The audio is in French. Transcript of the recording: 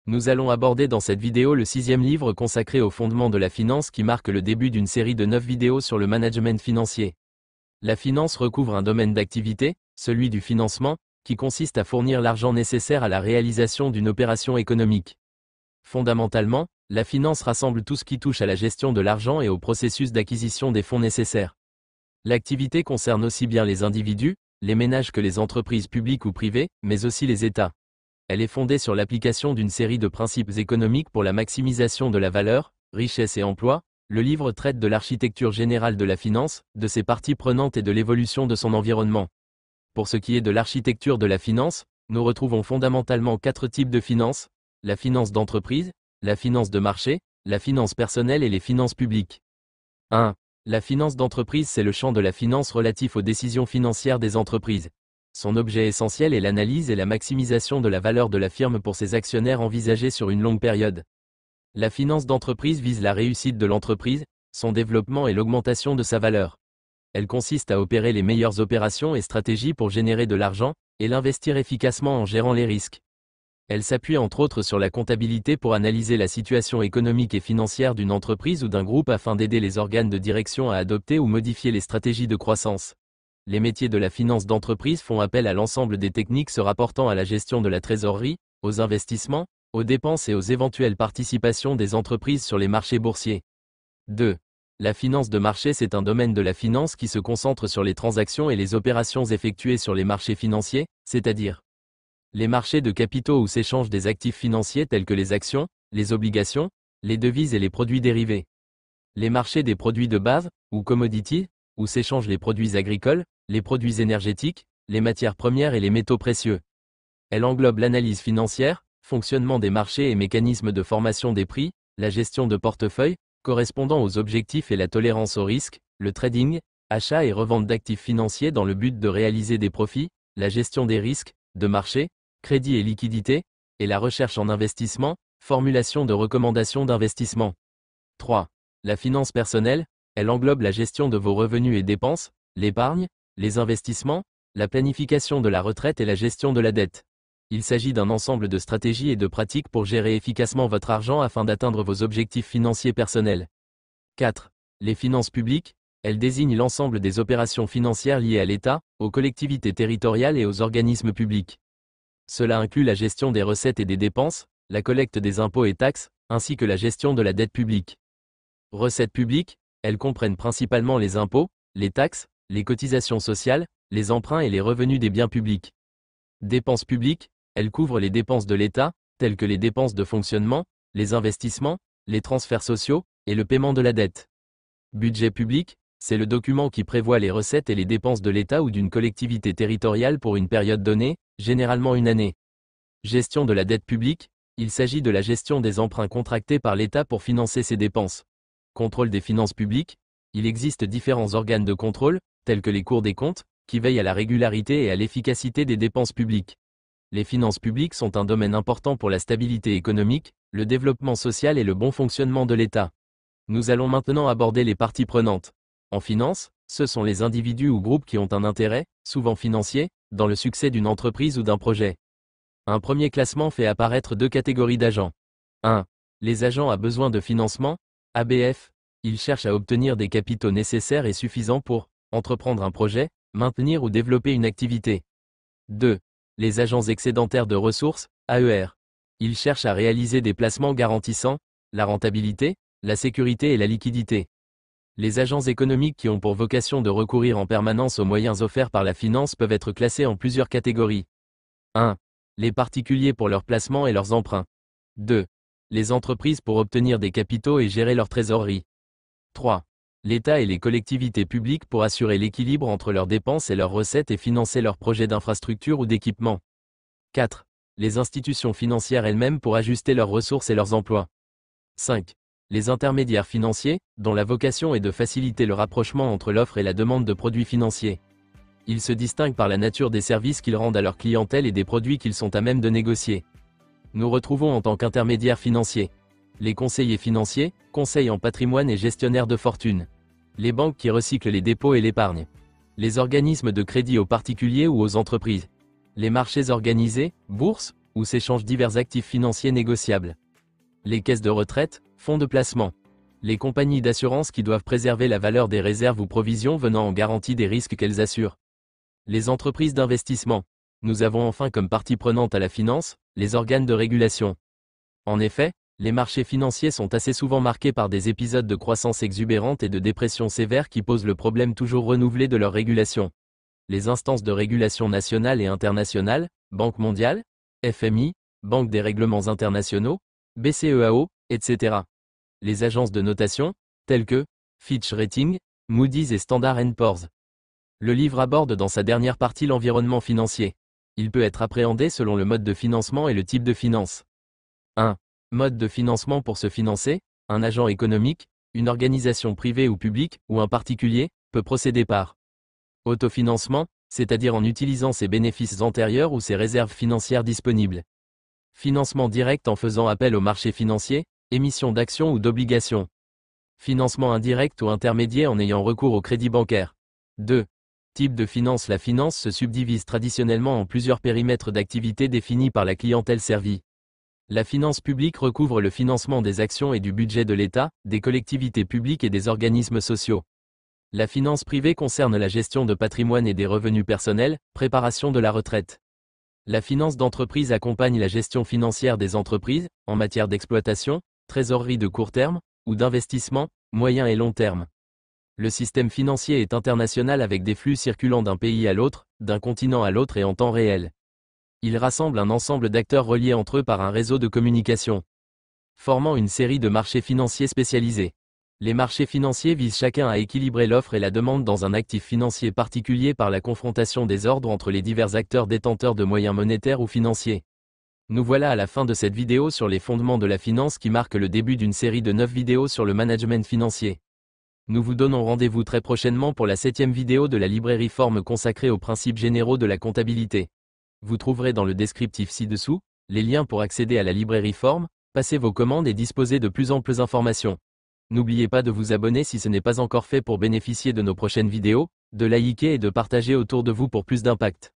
Nous allons aborder dans cette vidéo le 6e livre consacré aux fondements de la finance qui marque le début d'une série de 9 vidéos sur le management financier. La finance recouvre un domaine d'activité, celui du financement, qui consiste à fournir l'argent nécessaire à la réalisation d'une opération économique. Fondamentalement, la finance rassemble tout ce qui touche à la gestion de l'argent et au processus d'acquisition des fonds nécessaires. L'activité concerne aussi bien les individus, les ménages que les entreprises publiques ou privées, mais aussi les États. Elle est fondée sur l'application d'une série de principes économiques pour la maximisation de la valeur, richesse et emploi. Le livre traite de l'architecture générale de la finance, de ses parties prenantes et de l'évolution de son environnement. Pour ce qui est de l'architecture de la finance, nous retrouvons fondamentalement 4 types de finance: la finance d'entreprise, la finance de marché, la finance personnelle et les finances publiques. 1. La finance d'entreprise, c'est le champ de la finance relatif aux décisions financières des entreprises. Son objet essentiel est l'analyse et la maximisation de la valeur de la firme pour ses actionnaires envisagés sur une longue période. La finance d'entreprise vise la réussite de l'entreprise, son développement et l'augmentation de sa valeur. Elle consiste à opérer les meilleures opérations et stratégies pour générer de l'argent, et l'investir efficacement en gérant les risques. Elle s'appuie entre autres sur la comptabilité pour analyser la situation économique et financière d'une entreprise ou d'un groupe afin d'aider les organes de direction à adopter ou modifier les stratégies de croissance. Les métiers de la finance d'entreprise font appel à l'ensemble des techniques se rapportant à la gestion de la trésorerie, aux investissements, aux dépenses et aux éventuelles participations des entreprises sur les marchés boursiers. 2. La finance de marché, c'est un domaine de la finance qui se concentre sur les transactions et les opérations effectuées sur les marchés financiers, c'est-à-dire les marchés de capitaux où s'échangent des actifs financiers tels que les actions, les obligations, les devises et les produits dérivés. Les marchés des produits de base, ou commodities, où s'échangent les produits agricoles, les produits énergétiques, les matières premières et les métaux précieux. Elle englobe l'analyse financière, fonctionnement des marchés et mécanismes de formation des prix, la gestion de portefeuille, correspondant aux objectifs et la tolérance au risque, le trading, achat et revente d'actifs financiers dans le but de réaliser des profits, la gestion des risques, de marché, crédit et liquidité, et la recherche en investissement, formulation de recommandations d'investissement. 3. La finance personnelle, elle englobe la gestion de vos revenus et dépenses, l'épargne, les investissements, la planification de la retraite et la gestion de la dette. Il s'agit d'un ensemble de stratégies et de pratiques pour gérer efficacement votre argent afin d'atteindre vos objectifs financiers personnels. 4. Les finances publiques, elles désignent l'ensemble des opérations financières liées à l'État, aux collectivités territoriales et aux organismes publics. Cela inclut la gestion des recettes et des dépenses, la collecte des impôts et taxes, ainsi que la gestion de la dette publique. Recettes publiques, elles comprennent principalement les impôts, les taxes, les cotisations sociales, les emprunts et les revenus des biens publics. Dépenses publiques, elles couvrent les dépenses de l'État, telles que les dépenses de fonctionnement, les investissements, les transferts sociaux, et le paiement de la dette. Budget public, c'est le document qui prévoit les recettes et les dépenses de l'État ou d'une collectivité territoriale pour une période donnée, généralement une année. Gestion de la dette publique, il s'agit de la gestion des emprunts contractés par l'État pour financer ses dépenses. Contrôle des finances publiques, il existe différents organes de contrôle, tels que les cours des comptes, qui veillent à la régularité et à l'efficacité des dépenses publiques. Les finances publiques sont un domaine important pour la stabilité économique, le développement social et le bon fonctionnement de l'État. Nous allons maintenant aborder les parties prenantes. En finance, ce sont les individus ou groupes qui ont un intérêt, souvent financier, dans le succès d'une entreprise ou d'un projet. Un premier classement fait apparaître 2 catégories d'agents. 1. Les agents à besoin de financement, ABF. Ils cherchent à obtenir des capitaux nécessaires et suffisants pour entreprendre un projet, maintenir ou développer une activité. 2. Les agents excédentaires de ressources, AER. Ils cherchent à réaliser des placements garantissant la rentabilité, la sécurité et la liquidité. Les agents économiques qui ont pour vocation de recourir en permanence aux moyens offerts par la finance peuvent être classés en plusieurs catégories. 1. Les particuliers pour leurs placements et leurs emprunts. 2. Les entreprises pour obtenir des capitaux et gérer leur trésorerie. 3. L'État et les collectivités publiques pour assurer l'équilibre entre leurs dépenses et leurs recettes et financer leurs projets d'infrastructure ou d'équipement. 4. Les institutions financières elles-mêmes pour ajuster leurs ressources et leurs emplois. 5. Les intermédiaires financiers, dont la vocation est de faciliter le rapprochement entre l'offre et la demande de produits financiers. Ils se distinguent par la nature des services qu'ils rendent à leur clientèle et des produits qu'ils sont à même de négocier. Nous retrouvons en tant qu'intermédiaires financiers les conseillers financiers, conseils en patrimoine et gestionnaires de fortune. Les banques qui recyclent les dépôts et l'épargne. Les organismes de crédit aux particuliers ou aux entreprises. Les marchés organisés, bourses, où s'échangent divers actifs financiers négociables. Les caisses de retraite, fonds de placement. Les compagnies d'assurance qui doivent préserver la valeur des réserves ou provisions venant en garantie des risques qu'elles assurent. Les entreprises d'investissement. Nous avons enfin comme partie prenante à la finance, les organes de régulation. En effet, les marchés financiers sont assez souvent marqués par des épisodes de croissance exubérante et de dépression sévère qui posent le problème toujours renouvelé de leur régulation. Les instances de régulation nationales et internationales, Banque mondiale, FMI, Banque des règlements internationaux, BCEAO, etc. Les agences de notation, telles que Fitch Ratings, Moody's et Standard & Poor's. Le livre aborde dans sa dernière partie l'environnement financier. Il peut être appréhendé selon le mode de financement et le type de finance. 1. Mode de financement pour se financer, un agent économique, une organisation privée ou publique, ou un particulier, peut procéder par autofinancement, c'est-à-dire en utilisant ses bénéfices antérieurs ou ses réserves financières disponibles. Financement direct en faisant appel au marché financier, émission d'actions ou d'obligations. Financement indirect ou intermédiaire en ayant recours au crédit bancaire. 2. Type de finance. La finance se subdivise traditionnellement en plusieurs périmètres d'activité définis par la clientèle servie. La finance publique recouvre le financement des actions et du budget de l'État, des collectivités publiques et des organismes sociaux. La finance privée concerne la gestion de patrimoine et des revenus personnels, préparation de la retraite. La finance d'entreprise accompagne la gestion financière des entreprises, en matière d'exploitation, trésorerie de court terme, ou d'investissement, moyen et long terme. Le système financier est international avec des flux circulant d'un pays à l'autre, d'un continent à l'autre et en temps réel. Il rassemble un ensemble d'acteurs reliés entre eux par un réseau de communication, formant une série de marchés financiers spécialisés. Les marchés financiers visent chacun à équilibrer l'offre et la demande dans un actif financier particulier par la confrontation des ordres entre les divers acteurs détenteurs de moyens monétaires ou financiers. Nous voilà à la fin de cette vidéo sur les fondements de la finance qui marque le début d'une série de 9 vidéos sur le management financier. Nous vous donnons rendez-vous très prochainement pour la 7e vidéo de la librairie Forme consacrée aux principes généraux de la comptabilité. Vous trouverez dans le descriptif ci-dessous les liens pour accéder à la librairie Forme, passer vos commandes et disposer de plus amples informations. N'oubliez pas de vous abonner si ce n'est pas encore fait pour bénéficier de nos prochaines vidéos, de liker et de partager autour de vous pour plus d'impact.